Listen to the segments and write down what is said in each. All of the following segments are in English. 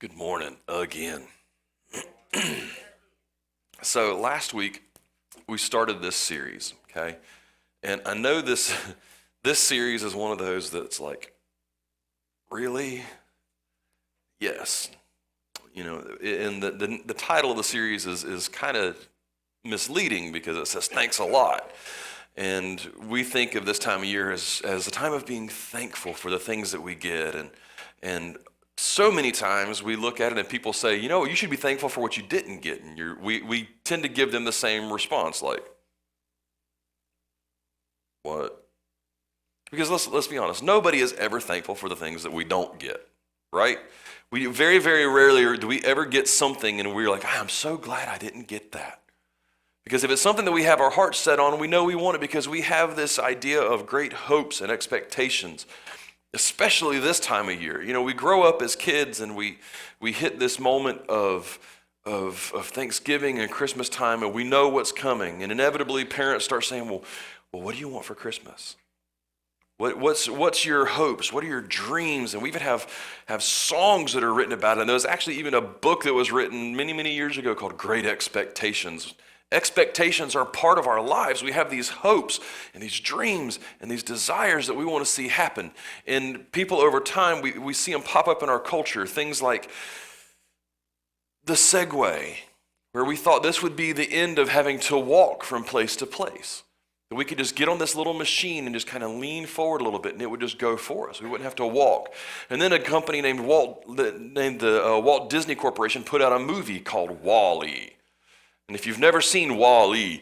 Good morning again. So last week we started this series, okay? And I know this this series is one of those that's like, really? Yes. And the title of the series is kind of misleading because it says thanks a lot. And we think of this time of year as a time of being thankful for the things that we get. And so many times we look at it and people say, you should be thankful for what you didn't get. And we tend to give them the same response, like, what? Because let's be honest, nobody is ever thankful for the things that we don't get, right? We very, very rarely do we ever get something and we're like, I'm so glad I didn't get that. Because if it's something that we have our hearts set on, we know we want it because we have this idea of great hopes and expectations, especially this time of year. We grow up as kids and we hit this moment of Thanksgiving and Christmas time, and we know what's coming. And inevitably, parents start saying, well, what do you want for Christmas? What's your hopes? What are your dreams? And we even have songs that are written about it. And there's actually even a book that was written many, many years ago called Great Expectations. Expectations are part of our lives. We have these hopes and these dreams and these desires that we want to see happen. And people over time, we see them pop up in our culture. Things like the Segway, where we thought this would be the end of having to walk from place to place. That we could just get on this little machine and just kind of lean forward a little bit and it would just go for us. We wouldn't have to walk. And then a company named the Walt Disney Corporation put out a movie called WALL-E. And if you've never seen WALL-E,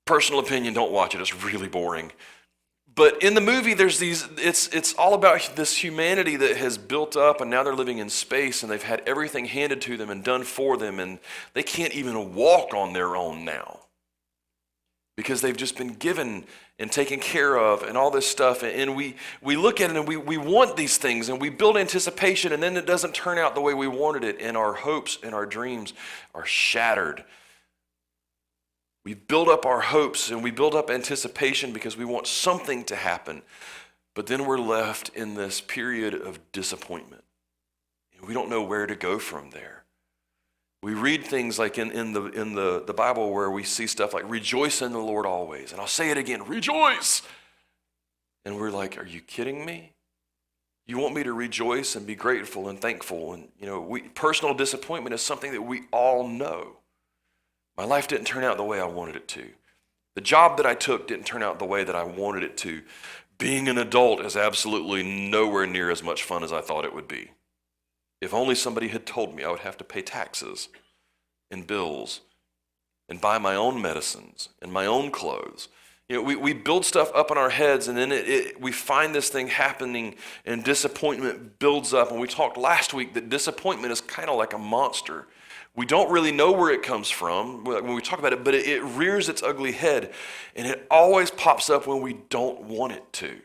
personal opinion, don't watch it. It's really boring. But in the movie, it's all about this humanity that has built up and now they're living in space and they've had everything handed to them and done for them and they can't even walk on their own now. Because they've just been given and taken care of and all this stuff. And we look at it and we want these things and we build anticipation and then it doesn't turn out the way we wanted it and our hopes and our dreams are shattered. We build up our hopes and we build up anticipation because we want something to happen. But then we're left in this period of disappointment. And we don't know where to go from there. We read things like in the Bible where we see stuff like rejoice in the Lord always. And I'll say it again, rejoice. And we're like, are you kidding me? You want me to rejoice and be grateful and thankful. And personal disappointment is something that we all know. My life didn't turn out the way I wanted it to. The job that I took didn't turn out the way that I wanted it to. Being an adult is absolutely nowhere near as much fun as I thought it would be. If only somebody had told me I would have to pay taxes and bills and buy my own medicines and my own clothes. We build stuff up in our heads and then we find this thing happening and disappointment builds up. And we talked last week that disappointment is kind of like a monster. We don't really know where it comes from when we talk about it, but it rears its ugly head and it always pops up when we don't want it to.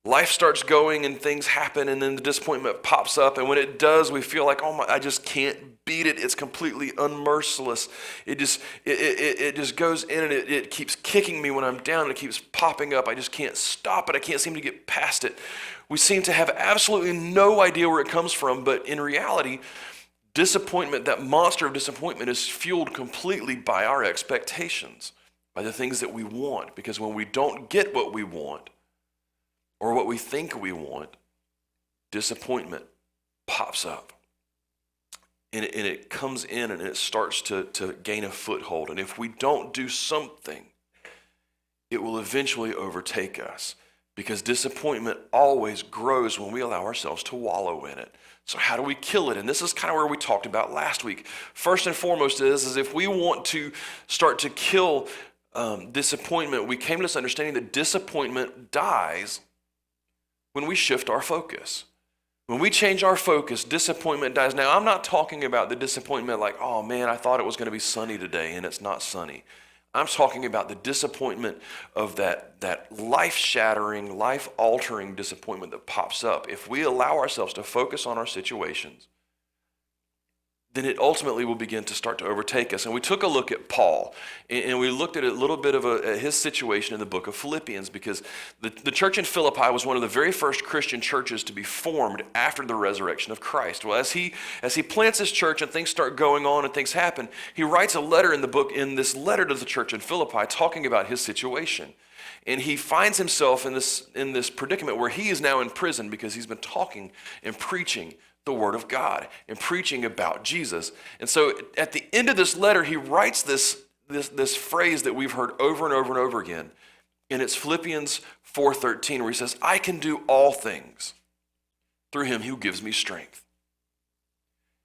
Life starts going and things happen and then the disappointment pops up. And when it does, we feel like, I just can't beat it. It's completely unmerciless. It just goes in and it keeps kicking me when I'm down and it keeps popping up. I just can't stop it. I can't seem to get past it. We seem to have absolutely no idea where it comes from. But in reality, disappointment, that monster of disappointment is fueled completely by our expectations, by the things that we want. Because when we don't get what we want, or what we think we want, disappointment pops up. And it comes in and it starts to gain a foothold. And if we don't do something, it will eventually overtake us. Because disappointment always grows when we allow ourselves to wallow in it. So how do we kill it? And this is kind of where we talked about last week. First and foremost is if we want to start to kill disappointment, we came to this understanding that disappointment dies when we shift our focus. When we change our focus, disappointment dies. Now, I'm not talking about the disappointment like, oh man, I thought it was going to be sunny today and it's not sunny. I'm talking about the disappointment of that life-shattering, life-altering disappointment that pops up. If we allow ourselves to focus on our situations, then it ultimately will begin to start to overtake us. And we took a look at Paul, and we looked at a little bit of his situation in the book of Philippians, because the church in Philippi was one of the very first Christian churches to be formed after the resurrection of Christ. Well, as he plants his church and things start going on and things happen, he writes a letter in this letter to the church in Philippi talking about his situation. And he finds himself in this predicament where he is now in prison because he's been talking and preaching the word of God and preaching about Jesus. And so at the end of this letter, he writes this phrase that we've heard over and over and over again. And it's Philippians 4:13, where he says, I can do all things through him who gives me strength.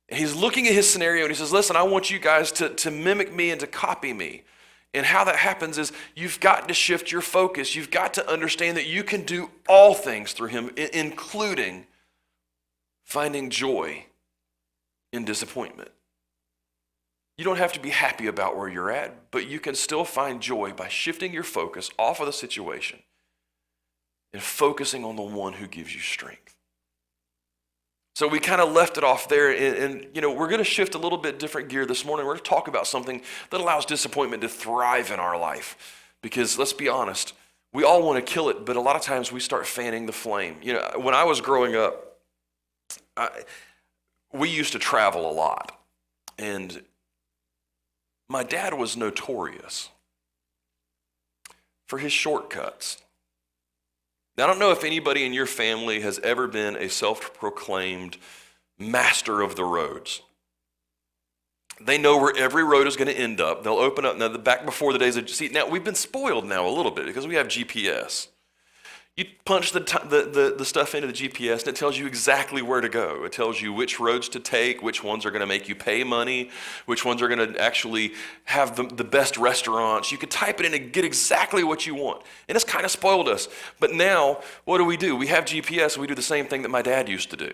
And he's looking at his scenario and he says, listen, I want you guys to mimic me and to copy me. And how that happens is you've got to shift your focus. You've got to understand that you can do all things through him, including finding joy in disappointment. You don't have to be happy about where you're at, but you can still find joy by shifting your focus off of the situation and focusing on the one who gives you strength. So we kind of left it off there, and we're going to shift a little bit different gear this morning. We're going to talk about something that allows disappointment to thrive in our life. Because let's be honest, we all want to kill it, but a lot of times we start fanning the flame. When I was growing up, we used to travel a lot, and my dad was notorious for his shortcuts. Now, I don't know if anybody in your family has ever been a self-proclaimed master of the roads. They know where every road is going to end up. They'll open up. Now, back before the days of, now we've been spoiled now a little bit because we have GPS. You punch the stuff into the GPS and it tells you exactly where to go. It tells you which roads to take, which ones are going to make you pay money, which ones are going to actually have the best restaurants. You can type it in and get exactly what you want. And it's kind of spoiled us. But now, what do? We have GPS and we do the same thing that my dad used to do.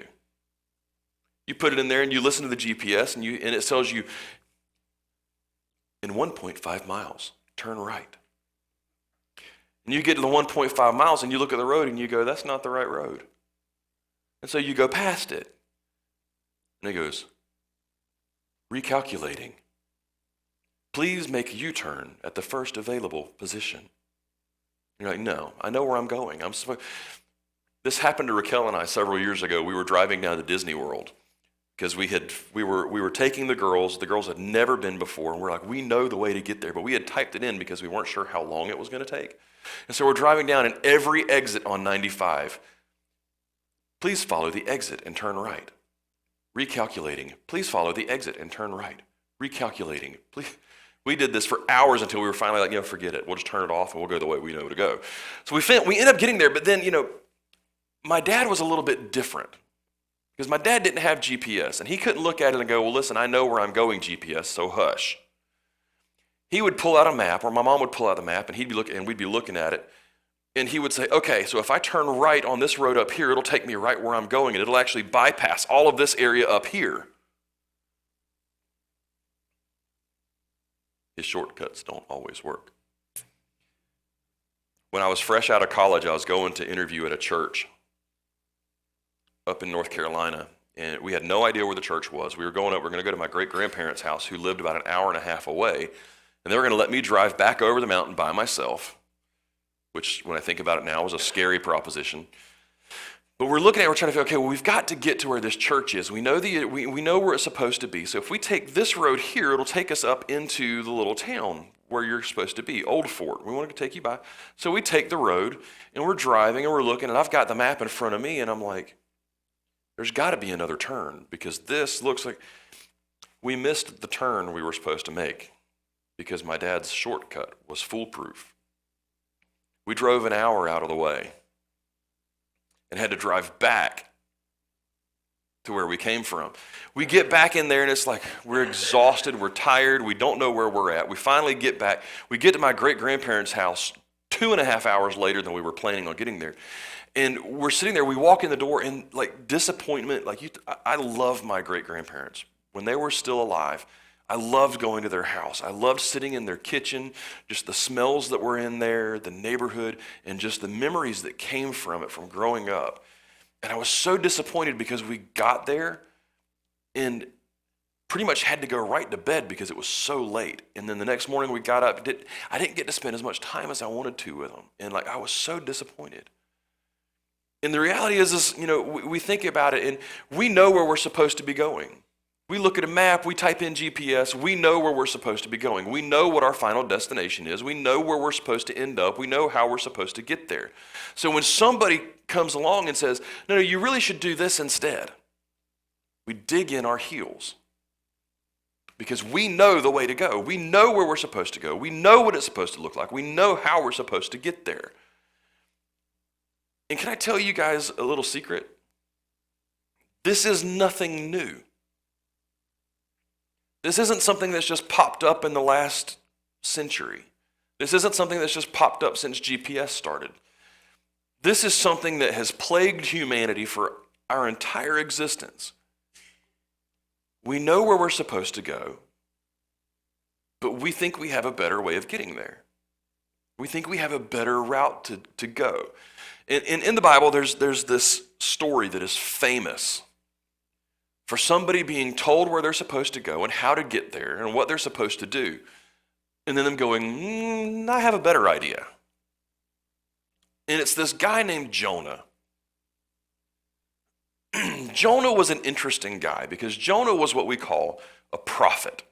You put it in there and you listen to the GPS and it tells you, in 1.5 miles, turn right. And you get to the 1.5 miles and you look at the road and you go, that's not the right road. And so you go past it. And it goes, recalculating. Please make a U-turn at the first available position. You're like, no, I know where I'm going. This happened to Raquel and I several years ago. We were driving down to Disney World because we were taking the girls. The girls had never been before. And we're like, we know the way to get there. But we had typed it in because we weren't sure how long it was going to take. And so we're driving down, and every exit on 95, please follow the exit and turn right. Recalculating, please follow the exit and turn right. Recalculating, please. We did this for hours until we were finally like, forget it. We'll just turn it off and we'll go the way we know to go. So we end up getting there, but then, my dad was a little bit different because my dad didn't have GPS, and he couldn't look at it and go, well, listen, I know where I'm going, GPS, so hush. He would pull out a map, or my mom would pull out the map, and we'd be looking at it, and he would say, okay, so if I turn right on this road up here, it'll take me right where I'm going, and it'll actually bypass all of this area up here. His shortcuts don't always work. When I was fresh out of college, I was going to interview at a church up in North Carolina, and we had no idea where the church was. We were going to go to my great-grandparents' house, who lived about an hour and a half away. And they were going to let me drive back over the mountain by myself, which, when I think about it now, was a scary proposition. But we're trying to figure, okay, well, we've got to get to where this church is. We know we know where it's supposed to be. So if we take this road here, it'll take us up into the little town where you're supposed to be, Old Fort. We want to take you by. So we take the road, and we're driving, and we're looking, and I've got the map in front of me, and I'm like, there's got to be another turn, because this looks like we missed the turn we were supposed to make, because my dad's shortcut was foolproof. We drove an hour out of the way and had to drive back to where we came from. We get back in there and it's like we're exhausted, we're tired, we don't know where we're at. We finally get back. We get to my great-grandparents' house 2.5 hours later than we were planning on getting there. And we're sitting there, we walk in the door, and like disappointment, I love my great-grandparents. When they were still alive, I loved going to their house. I loved sitting in their kitchen, just the smells that were in there, the neighborhood, and just the memories that came from it from growing up. And I was so disappointed because we got there and pretty much had to go right to bed because it was so late. And then the next morning we got up. I didn't get to spend as much time as I wanted to with them. And I was so disappointed. And the reality is we think about it and we know where we're supposed to be going. We look at a map, we type in GPS, we know where we're supposed to be going. We know what our final destination is. We know where we're supposed to end up. We know how we're supposed to get there. So when somebody comes along and says, no, you really should do this instead, we dig in our heels because we know the way to go. We know where we're supposed to go. We know what it's supposed to look like. We know how we're supposed to get there. And can I tell you guys a little secret? This is nothing new. This isn't something that's just popped up in the last century. This isn't something that's just popped up since GPS started. This is something that has plagued humanity for our entire existence. We know where we're supposed to go, but we think we have a better way of getting there. We think we have a better route to go. In the Bible, there's this story that is famous for somebody being told where they're supposed to go and how to get there and what they're supposed to do, and then them going, I have a better idea. And it's this guy named Jonah. Jonah was an interesting guy because Jonah was what we call a prophet.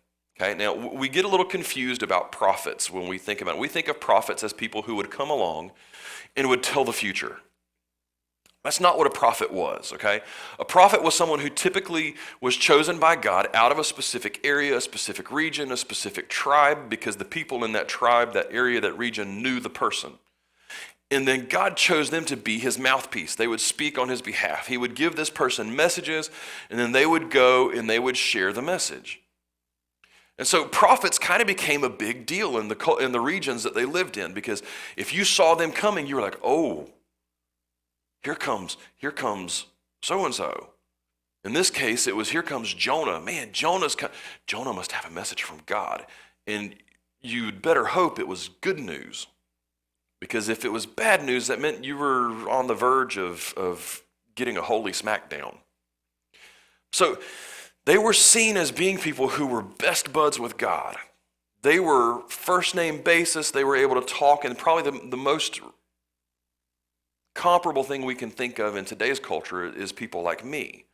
Okay, now we get a little confused about prophets when we think about it. We think of prophets as people who would come along and would tell the future. That's not what a prophet was, okay? A prophet was someone who typically was chosen by God out of a specific area, a specific region, a specific tribe, because the people in that tribe, that area, that region knew the person. And then God chose them to be his mouthpiece. They would speak on his behalf. He would give this person messages, and then they would go and they would share the message. And so prophets kind of became a big deal in the regions that they lived in, because if you saw them coming, you were like, oh, here comes so-and-so. In this case, it was, here comes Jonah. Man, Jonah must have a message from God. And you'd better hope it was good news. Because if it was bad news, that meant you were on the verge of getting a holy smackdown. So they were seen as being people who were best buds with God. They were first name basis. They were able to talk, and probably the most comparable thing we can think of in today's culture is people like me,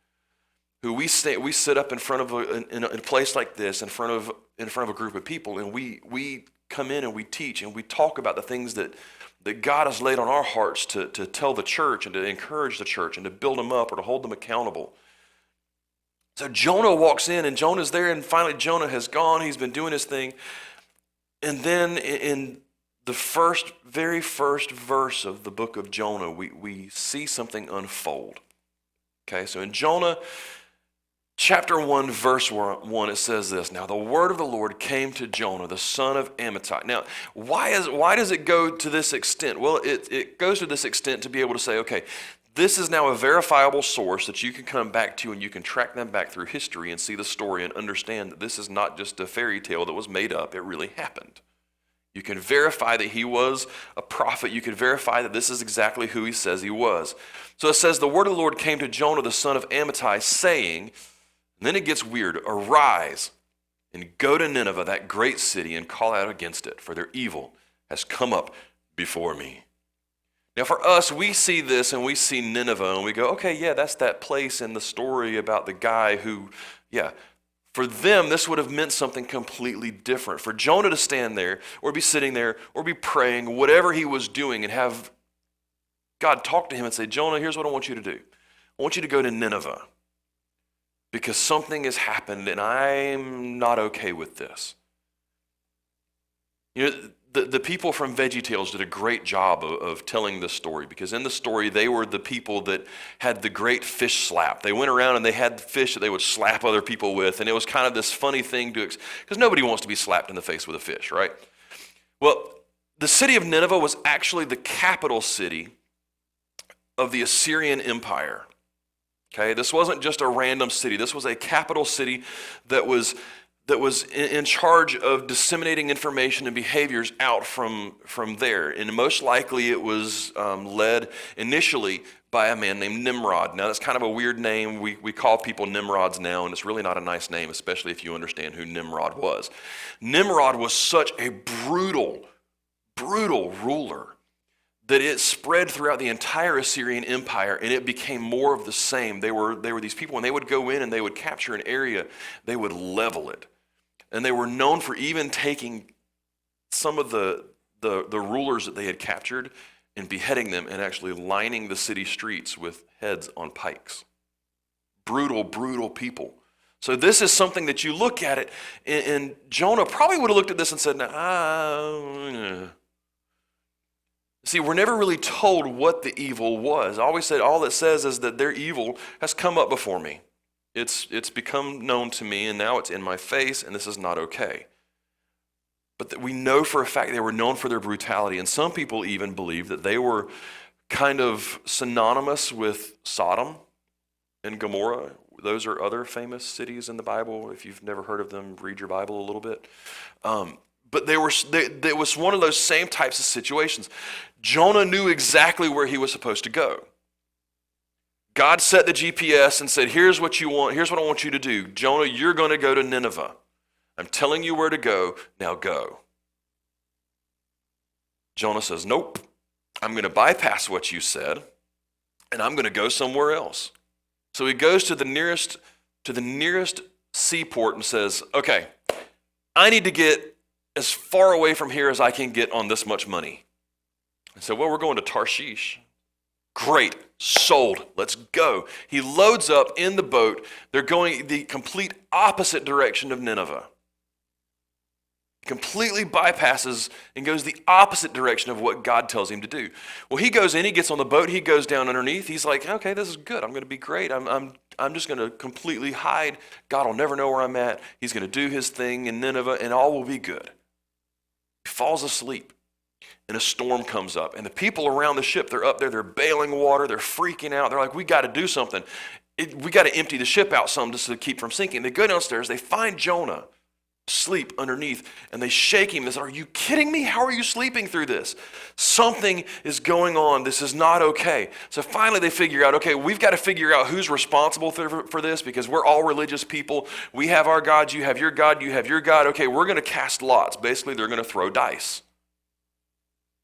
who we sit up in front of in a place like this, in front of a group of people, and we come in and we teach and we talk about the things that God has laid on our hearts to tell the church and to encourage the church and to build them up or to hold them accountable. So Jonah walks in, and Jonah's there, and finally Jonah has gone. He's been doing his thing, and then in the very first verse of the book of Jonah, we see something unfold. Okay, so in Jonah chapter 1, verse 1, it says this: Now the word of the Lord came to Jonah, the son of Amittai. Now, why does it go to this extent? Well, it goes to this extent to be able to say, okay, this is now a verifiable source that you can come back to, and you can track them back through history and see the story and understand that this is not just a fairy tale that was made up. It really happened. You can verify that he was a prophet. You can verify that this is exactly who he says he was. So it says, the word of the Lord came to Jonah, the son of Amittai, saying, and then it gets weird, arise and go to Nineveh, that great city, and call out against it, for their evil has come up before me. Now for us, we see this and we see Nineveh and we go, okay, yeah, that's that place in the story about the guy who, yeah. For them, this would have meant something completely different. For Jonah to stand there or be sitting there or be praying, whatever he was doing, and have God talk to him and say, Jonah, here's what I want you to do. I want you to go to Nineveh because something has happened and I'm not okay with this. You know, the people from VeggieTales did a great job of telling this story, because in the story, they were the people that had the great fish slap. They went around and they had fish that they would slap other people with, and it was kind of this funny thing because nobody wants to be slapped in the face with a fish, right? Well, the city of Nineveh was actually the capital city of the Assyrian Empire. Okay, this wasn't just a random city. This was a capital city that was that was in charge of disseminating information and behaviors out from there. And most likely it was led initially by a man named Nimrod. Now that's kind of a weird name. We call people Nimrods now, and it's really not a nice name, especially if you understand who Nimrod was. Nimrod was such a brutal ruler that it spread throughout the entire Assyrian Empire, and it became more of the same. They were these people, when they would go in and they would capture an area, they would level it. And they were known for even taking some of the rulers that they had captured and beheading them and actually lining the city streets with heads on pikes. Brutal people. So this is something that you look at it, and Jonah probably would have looked at this and said, nah. See, we're never really told what the evil was. I always said all it says is that their evil has come up before me. It's become known to me, and now it's in my face, and this is not okay. But that we know for a fact they were known for their brutality, and some people even believe that they were kind of synonymous with Sodom and Gomorrah. Those are other famous cities in the Bible. If you've never heard of them, read your Bible a little bit. But there was one of those same types of situations. Jonah knew exactly where he was supposed to go. God set the GPS and said, here's what you want. Here's what I want you to do. Jonah, you're going to go to Nineveh. I'm telling you where to go. Now go. Jonah says, nope. I'm going to bypass what you said, and I'm going to go somewhere else. So he goes to the nearest seaport and says, okay, I need to get as far away from here as I can get on this much money. I said, well, we're going to Tarshish. Great, sold, let's go. He loads up in the boat. They're going the complete opposite direction of Nineveh. Completely bypasses and goes the opposite direction of what God tells him to do. Well, he goes in, he gets on the boat, he goes down underneath. He's like, okay, this is good. I'm going to be great. I'm just going to completely hide. God will never know where I'm at. He's going to do his thing in Nineveh, and all will be good. He falls asleep, and a storm comes up, and the people around the ship, they're up there, they're bailing water, they're freaking out. They're like, we got to do something. We got to empty the ship out some just to keep from sinking. They go downstairs, they find Jonah asleep underneath, and they shake him. They say, are you kidding me? How are you sleeping through this? Something is going on. This is not okay. So finally they figure out, okay, we've got to figure out who's responsible for this, because we're all religious people. We have our God, you have your God, you have your God. Okay, we're going to cast lots. Basically, they're going to throw dice.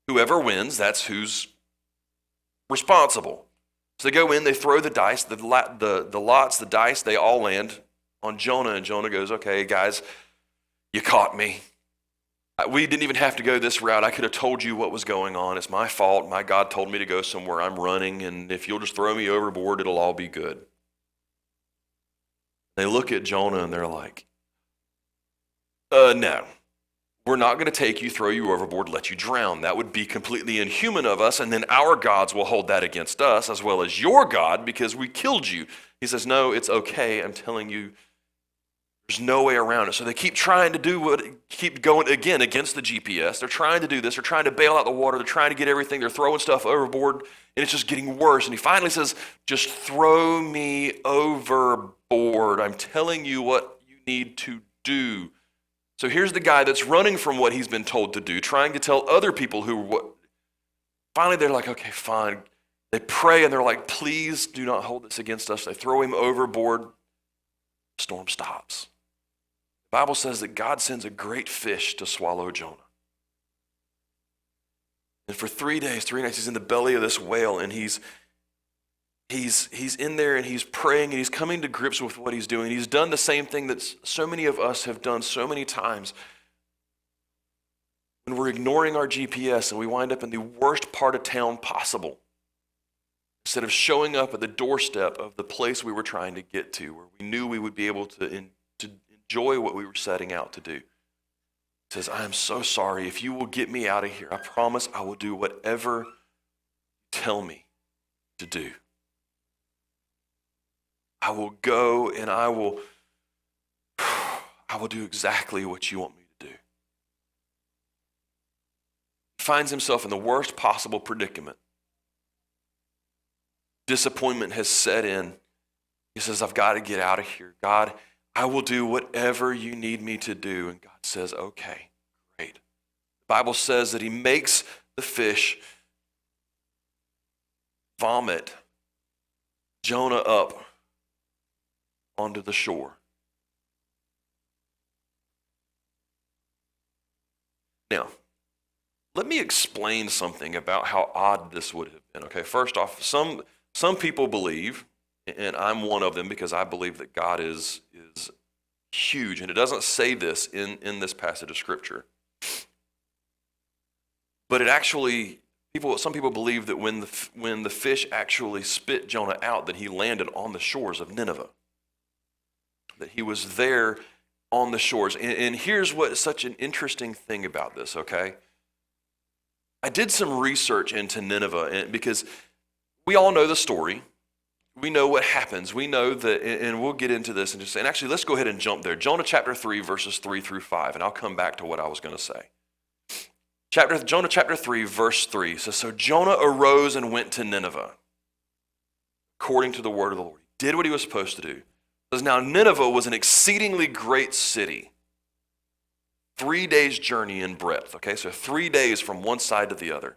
Whoever wins, that's who's responsible. So they go in, they throw the dice, the lots, the dice, they all land on Jonah, and Jonah goes, okay, guys, you caught me. We didn't even have to go this route. I could have told you what was going on. It's my fault. My God told me to go somewhere. I'm running, and if you'll just throw me overboard, it'll all be good. They look at Jonah, and they're like, no. We're not going to take you, throw you overboard, let you drown. That would be completely inhuman of us, and then our gods will hold that against us as well as your God because we killed you. He says, no, it's okay. I'm telling you, there's no way around it. So they keep trying to keep going again against the GPS. They're trying to do this. They're trying to bail out the water. They're trying to get everything. They're throwing stuff overboard, and it's just getting worse. And he finally says, just throw me overboard. I'm telling you what you need to do. So here's the guy that's running from what he's been told to do, trying to tell other people finally they're like, okay, fine. They pray and they're like, please do not hold this against us. They throw him overboard. The storm stops. The Bible says that God sends a great fish to swallow Jonah. And for 3 days, 3 nights, he's in the belly of this whale, and he's in there and he's praying and he's coming to grips with what he's doing. He's done the same thing that so many of us have done so many times. When we're ignoring our GPS and we wind up in the worst part of town possible, instead of showing up at the doorstep of the place we were trying to get to, where we knew we would be able to enjoy what we were setting out to do. He says, I am so sorry. If you will get me out of here, I promise I will do whatever you tell me to do. I will go and I will do exactly what you want me to do. He finds himself in the worst possible predicament. Disappointment has set in. He says, I've got to get out of here. God, I will do whatever you need me to do. And God says, okay, great. The Bible says that he makes the fish vomit Jonah up onto the shore. Now, let me explain something about how odd this would have been. Okay, first off, some people believe, and I'm one of them because I believe that God is huge, and it doesn't say this in this passage of Scripture. But it actually, some people believe that when the fish actually spit Jonah out, that he landed on the shores of Nineveh. That he was there on the shores. And here's what's such an interesting thing about this, okay? I did some research into Nineveh because we all know the story. We know what happens. We know that, and we'll get into this and actually let's go ahead and jump there. Jonah chapter 3, verses 3 through 5, and I'll come back to what I was going to say. Jonah chapter 3, verse 3 says, so Jonah arose and went to Nineveh, according to the word of the Lord. He did what he was supposed to do. It says, now Nineveh was an exceedingly great city, 3 days' journey in breadth. Okay, so 3 days from one side to the other.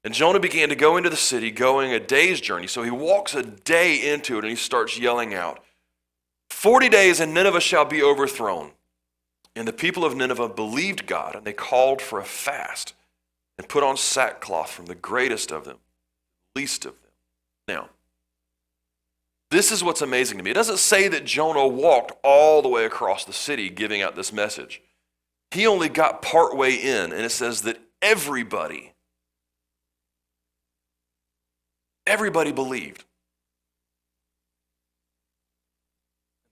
And Jonah began to go into the city, going a day's journey. So he walks a day into it and he starts yelling out, 40 days and Nineveh shall be overthrown. And the people of Nineveh believed God, and they called for a fast and put on sackcloth, from the greatest of them, least of them. Now, this is what's amazing to me. It doesn't say that Jonah walked all the way across the city giving out this message. He only got part way in, and it says that everybody believed.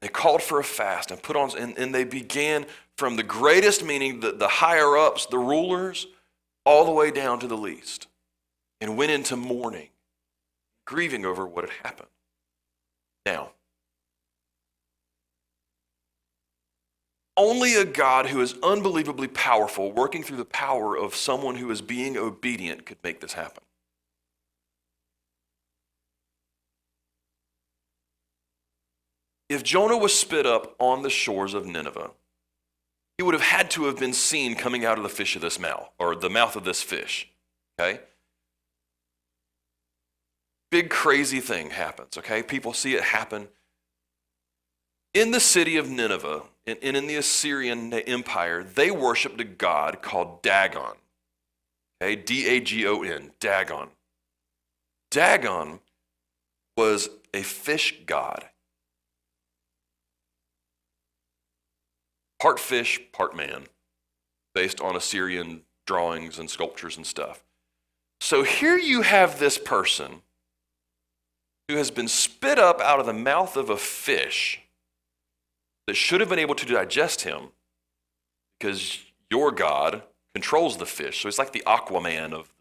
They called for a fast and put on, and they began from the greatest, meaning the higher ups, the rulers, all the way down to the least, and went into mourning, grieving over what had happened. Now, only a God who is unbelievably powerful, working through the power of someone who is being obedient, could make this happen. If Jonah was spit up on the shores of Nineveh, he would have had to have been seen coming out of the fish of this mouth, or the mouth of this fish, okay? Big crazy thing happens, okay? People see it happen. In the city of Nineveh, and in the Assyrian Empire, they worshiped a god called Dagon, okay? D-A-G-O-N, Dagon. Dagon was a fish god. Part fish, part man, based on Assyrian drawings and sculptures and stuff. So here you have this person who has been spit up out of the mouth of a fish that should have been able to digest him, because your God controls the fish. So he's like the Aquaman of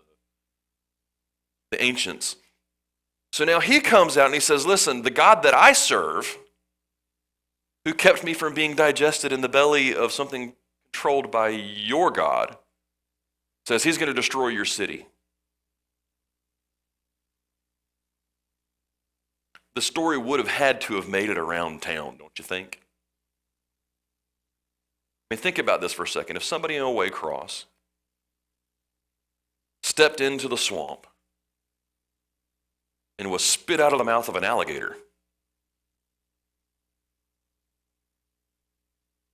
the ancients. So now he comes out and he says, listen, the God that I serve, who kept me from being digested in the belly of something controlled by your God, says he's going to destroy your city. The story would have had to have made it around town, don't you think? I mean, think about this for a second. If somebody in a Waycross stepped into the swamp and was spit out of the mouth of an alligator,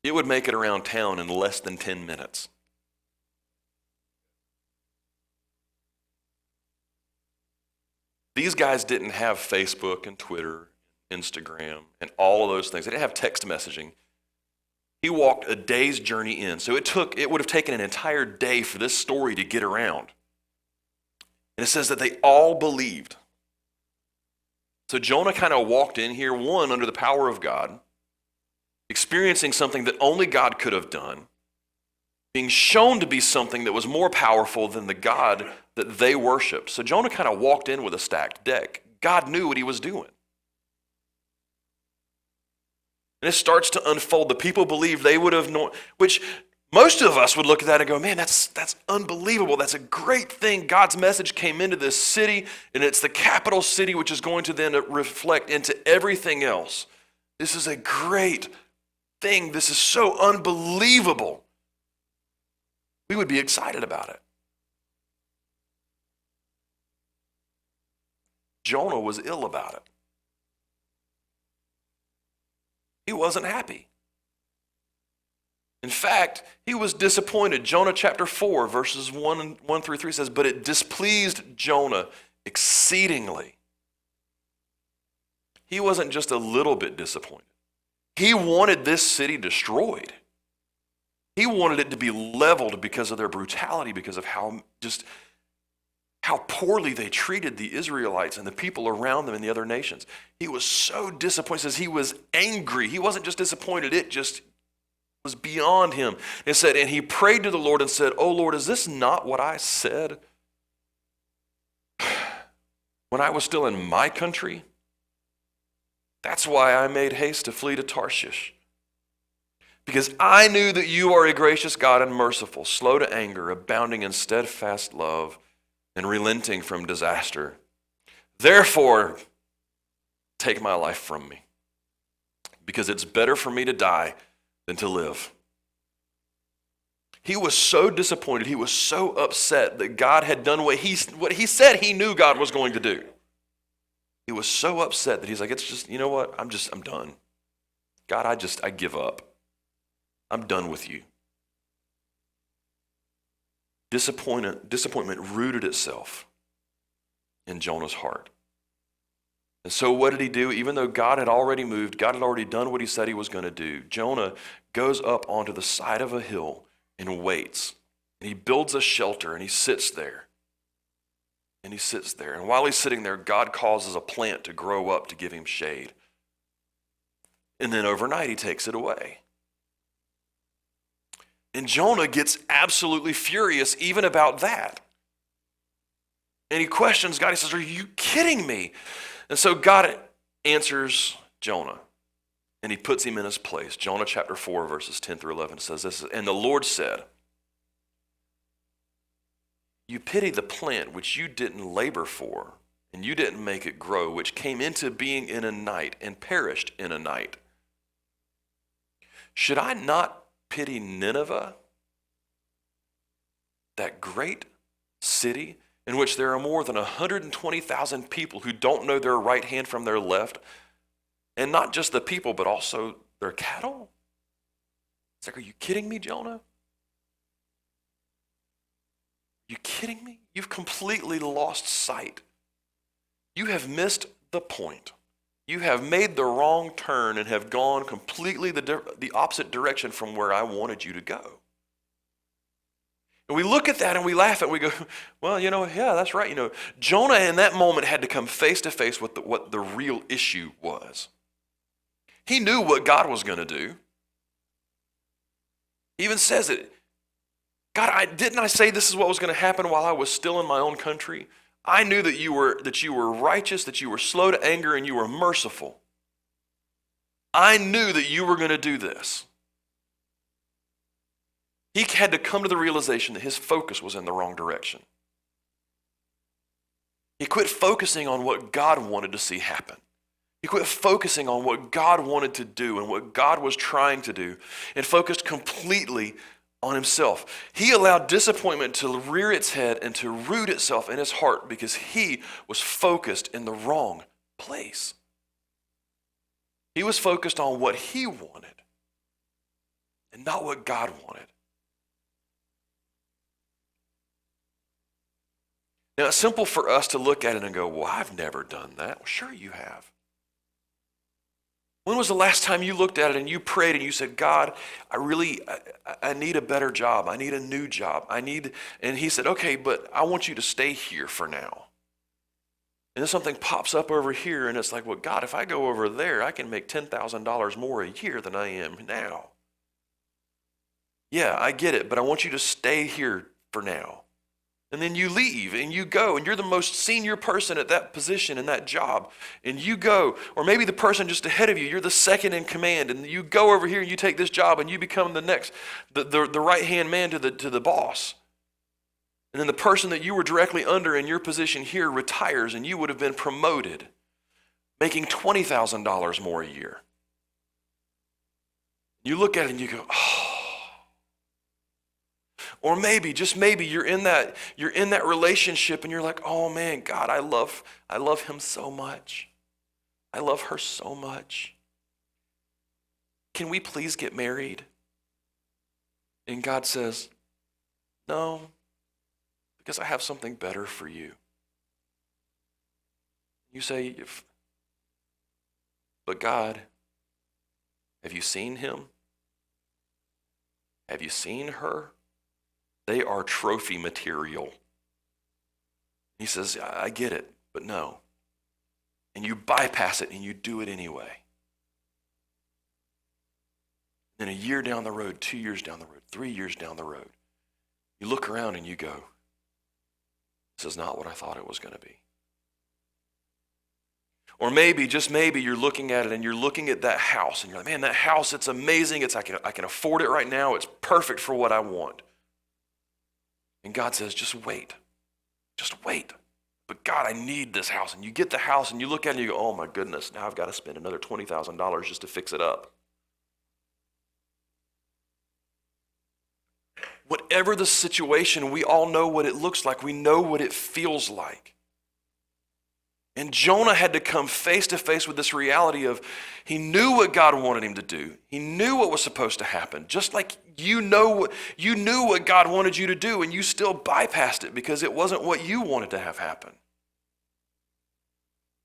it would make it around town in less than 10 minutes. These guys didn't have Facebook and Twitter, Instagram, and all of those things. They didn't have text messaging. He walked a day's journey in. So it would have taken an entire day for this story to get around. And it says that they all believed. So Jonah kind of walked in here, one, under the power of God, experiencing something that only God could have done, being shown to be something that was more powerful than the God that they worshiped. So Jonah kind of walked in with a stacked deck. God knew what he was doing. And it starts to unfold. The people believe they would have known, which most of us would look at that and go, man, that's unbelievable. That's a great thing. God's message came into this city, and it's the capital city, which is going to then reflect into everything else. This is a great thing. This is so unbelievable. We would be excited about it. Jonah was ill about it. He wasn't happy. In fact, he was disappointed. Jonah chapter 4, verses 1 through 3 says, "But it displeased Jonah exceedingly." He wasn't just a little bit disappointed. He wanted this city destroyed. He wanted it to be leveled because of their brutality, because of how poorly they treated the Israelites and the people around them in the other nations. He was so disappointed. It says he was angry. He wasn't just disappointed, it just was beyond him. It said, and he prayed to the Lord and said, "Oh Lord, is this not what I said when I was still in my country? That's why I made haste to flee to Tarshish. Because I knew that you are a gracious God and merciful, slow to anger, abounding in steadfast love, and relenting from disaster. Therefore, take my life from me, because it's better for me to die than to live." He was so disappointed, he was so upset that God had done what he said he knew God was going to do. He was so upset that he's like, it's just, you know what, I'm done. God, I give up. I'm done with you. Disappointment rooted itself in Jonah's heart. And so what did he do? Even though God had already moved, God had already done what he said he was going to do, Jonah goes up onto the side of a hill and waits. And he builds a shelter and he sits there. And while he's sitting there, God causes a plant to grow up to give him shade. And then overnight he takes it away. And Jonah gets absolutely furious even about that. And he questions God. He says, "Are you kidding me?" And so God answers Jonah, and he puts him in his place. Jonah chapter 4, verses 10 through 11 says this, "And the Lord said, you pity the plant which you didn't labor for, and you didn't make it grow, which came into being in a night and perished in a night. Should I not pity Nineveh, that great city in which there are more than 120,000 people who don't know their right hand from their left, and not just the people, but also their cattle?" It's like, are you kidding me, Jonah? You kidding me? You've completely lost sight. You have missed the point. You have made the wrong turn and have gone completely the opposite direction from where I wanted you to go. And we look at that and we laugh and we go, well, yeah, that's right. Jonah in that moment had to come face to face with what the real issue was. He knew what God was going to do. He even says it. God, didn't I say this is what was going to happen while I was still in my own country? I knew that you were righteous, that you were slow to anger, and you were merciful. I knew that you were going to do this. He had to come to the realization that his focus was in the wrong direction. He quit focusing on what God wanted to see happen. He quit focusing on what God wanted to do and what God was trying to do, and focused completely on himself. He allowed disappointment to rear its head and to root itself in his heart because he was focused in the wrong place. He was focused on what he wanted and not what God wanted. Now, it's simple for us to look at it and go, well, I've never done that. Well, sure you have. When was the last time you looked at it and you prayed and you said, God, I need a better job. I need a new job. And he said, okay, but I want you to stay here for now. And then something pops up over here and it's like, well, God, if I go over there, I can make $10,000 more a year than I am now. Yeah, I get it, but I want you to stay here for now. And then you leave and you go and you're the most senior person at that position in that job. And you go, or maybe the person just ahead of you, you're the second in command, and you go over here and you take this job and you become the next, the right-hand man to the boss. And then the person that you were directly under in your position here retires and you would have been promoted, making $20,000 more a year. You look at it and you go, oh. Or maybe, just maybe, you're in that relationship and you're like, oh man, God, I love him so much. I love her so much. Can we please get married? And God says, no, because I have something better for you. You say, but God, have you seen him? Have you seen her? They are trophy material. He says, I get it, but no. And you bypass it and you do it anyway. Then a year down the road, 2 years down the road, 3 years down the road, you look around and you go, this is not what I thought it was going to be. Or maybe, just maybe, you're looking at it and you're looking at that house and you're like, man, that house, it's amazing. I can afford it right now. It's perfect for what I want. And God says, just wait. Just wait. But God, I need this house. And you get the house and you look at it and you go, oh my goodness, now I've got to spend another $20,000 just to fix it up. Whatever the situation, we all know what it looks like. We know what it feels like. And Jonah had to come face to face with this reality of he knew what God wanted him to do. He knew what was supposed to happen. Just like you knew what God wanted you to do and you still bypassed it because it wasn't what you wanted to have happen.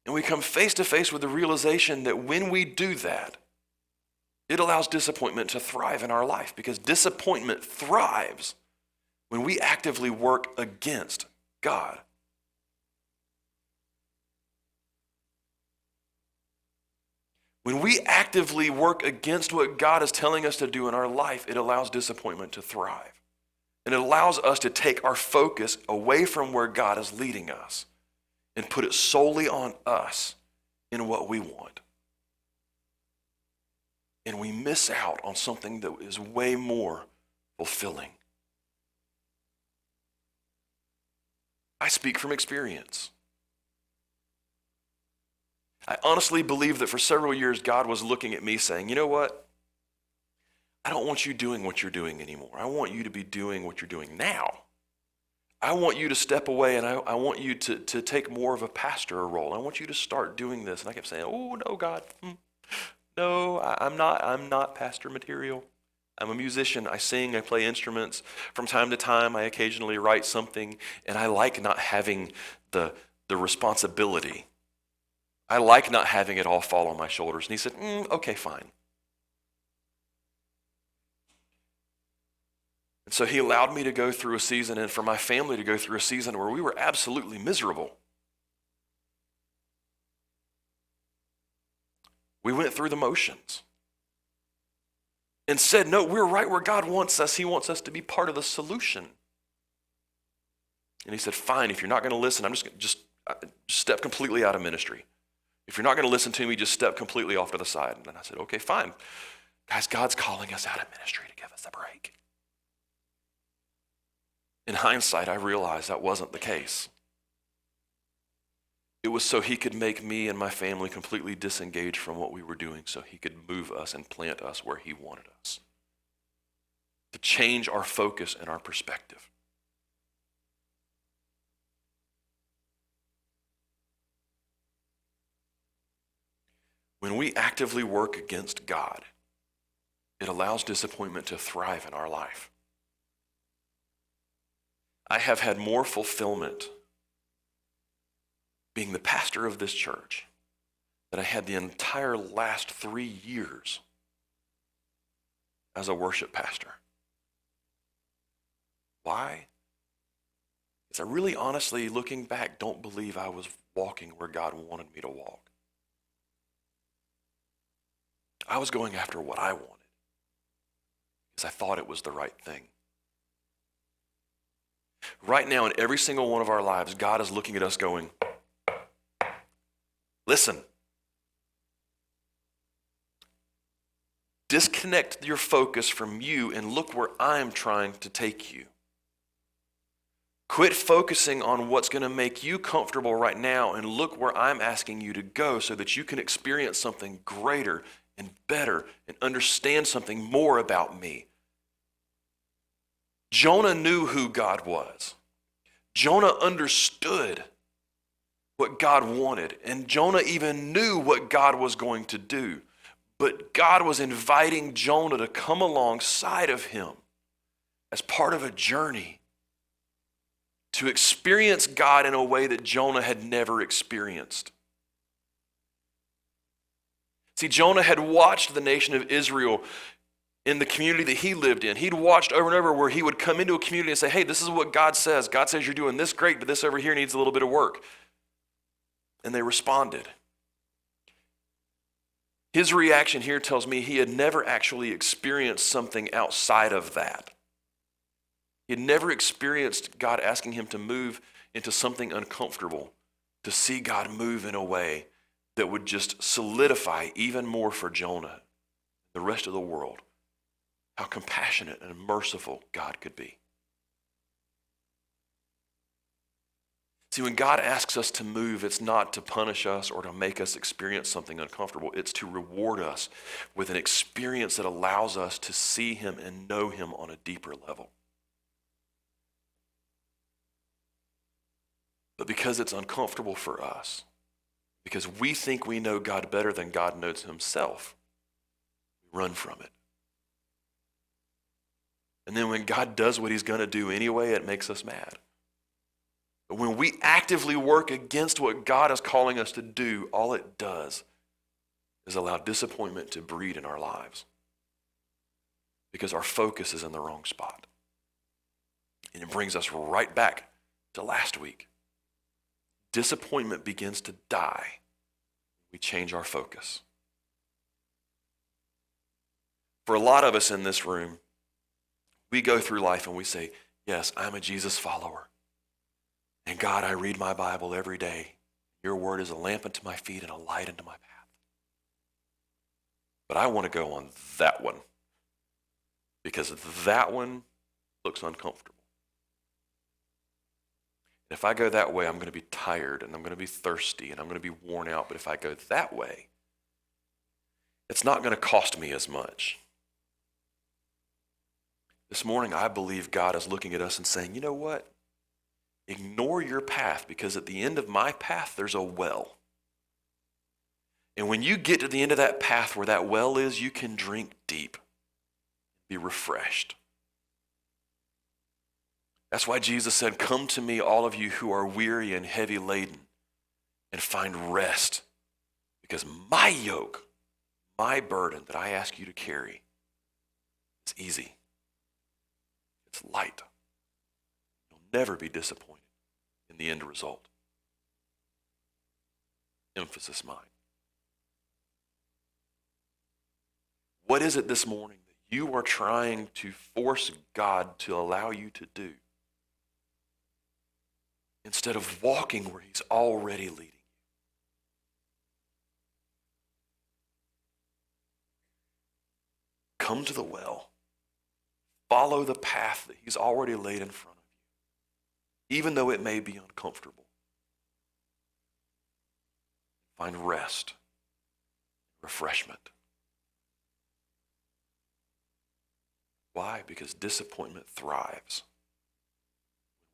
And we come face to face with the realization that when we do that, it allows disappointment to thrive in our life because disappointment thrives when we actively work against God. When we actively work against what God is telling us to do in our life, it allows disappointment to thrive. And it allows us to take our focus away from where God is leading us and put it solely on us in what we want. And we miss out on something that is way more fulfilling. I speak from experience. I honestly believe that for several years, God was looking at me saying, you know what? I don't want you doing what you're doing anymore. I want you to be doing what you're doing now. I want you to step away and I want you to take more of a pastor role. I want you to start doing this. And I kept saying, oh, no, God. No, I'm not pastor material. I'm a musician. I sing, I play instruments. From time to time, I occasionally write something, and I like not having the responsibility. I like not having it all fall on my shoulders. And he said, okay, fine. And so he allowed me to go through a season and for my family to go through a season where we were absolutely miserable. We went through the motions and said, no, we're right where God wants us. He wants us to be part of the solution. And he said, fine, if you're not going to listen, I'm just step completely out of ministry. If you're not going to listen to me, just step completely off to the side. And I said, okay, fine. Guys, God's calling us out of ministry to give us a break. In hindsight, I realized that wasn't the case. It was so he could make me and my family completely disengaged from what we were doing so he could move us and plant us where he wanted us. To change our focus and our perspective. When we actively work against God, it allows disappointment to thrive in our life. I have had more fulfillment being the pastor of this church than I had the entire last 3 years as a worship pastor. Why? Because I really honestly, looking back, don't believe I was walking where God wanted me to walk. I was going after what I wanted because I thought it was the right thing. Right now, in every single one of our lives, God is looking at us going, listen, disconnect your focus from you and look where I'm trying to take you. Quit focusing on what's going to make you comfortable right now and look where I'm asking you to go so that you can experience something greater and better and understand something more about me. Jonah knew who God was. Jonah understood what God wanted, and Jonah even knew what God was going to do. But God was inviting Jonah to come alongside of him as part of a journey to experience God in a way that Jonah had never experienced. See, Jonah had watched the nation of Israel in the community that he lived in. He'd watched over and over where he would come into a community and say, hey, this is what God says. God says you're doing this great, but this over here needs a little bit of work. And they responded. His reaction here tells me he had never actually experienced something outside of that. He had never experienced God asking him to move into something uncomfortable, to see God move in a way that would just solidify even more for Jonah, the rest of the world, how compassionate and merciful God could be. See, when God asks us to move, it's not to punish us or to make us experience something uncomfortable. It's to reward us with an experience that allows us to see him and know him on a deeper level. But because it's uncomfortable for us, because we think we know God better than God knows himself, we run from it. And then when God does what he's going to do anyway, it makes us mad. But when we actively work against what God is calling us to do, all it does is allow disappointment to breed in our lives because our focus is in the wrong spot. And it brings us right back to last week. Disappointment begins to die. We change our focus. For a lot of us in this room, we go through life and we say, yes, I'm a Jesus follower. And God, I read my Bible every day. Your word is a lamp unto my feet and a light unto my path. But I want to go on that one because that one looks uncomfortable. And if I go that way, I'm going to be tired and I'm going to be thirsty and I'm going to be worn out. But if I go that way, it's not going to cost me as much. This morning, I believe God is looking at us and saying, you know what? Ignore your path because at the end of my path, there's a well. And when you get to the end of that path where that well is, you can drink deep, be refreshed. That's why Jesus said, come to me, all of you who are weary and heavy laden, and find rest. Because my yoke, my burden that I ask you to carry, is easy. It's light. You'll never be disappointed in the end result. Emphasis mine. What is it this morning that you are trying to force God to allow you to do instead of walking where he's already leading you? Come to the well. Follow the path that he's already laid in front of you, even though it may be uncomfortable. Find rest, refreshment. Why? Because disappointment thrives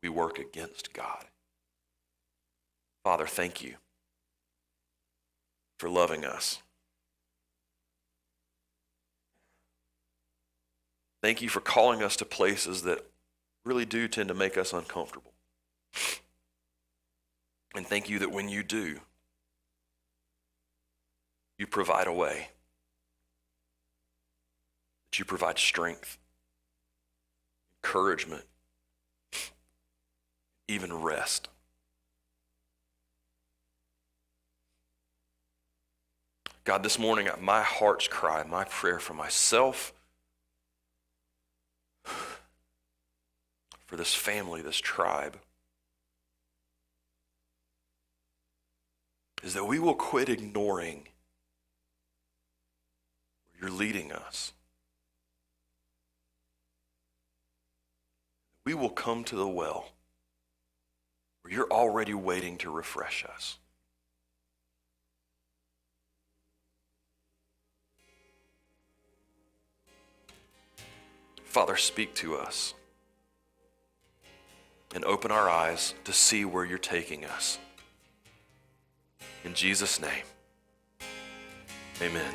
when we work against God. Father, thank you for loving us. Thank you for calling us to places that really do tend to make us uncomfortable. And thank you that when you do, you provide a way, that you provide strength, encouragement, even rest. God, this morning, my heart's cry, my prayer for myself, for this family, this tribe, is that we will quit ignoring where you're leading us. We will come to the well where you're already waiting to refresh us. Father, speak to us and open our eyes to see where you're taking us. In Jesus' name, amen.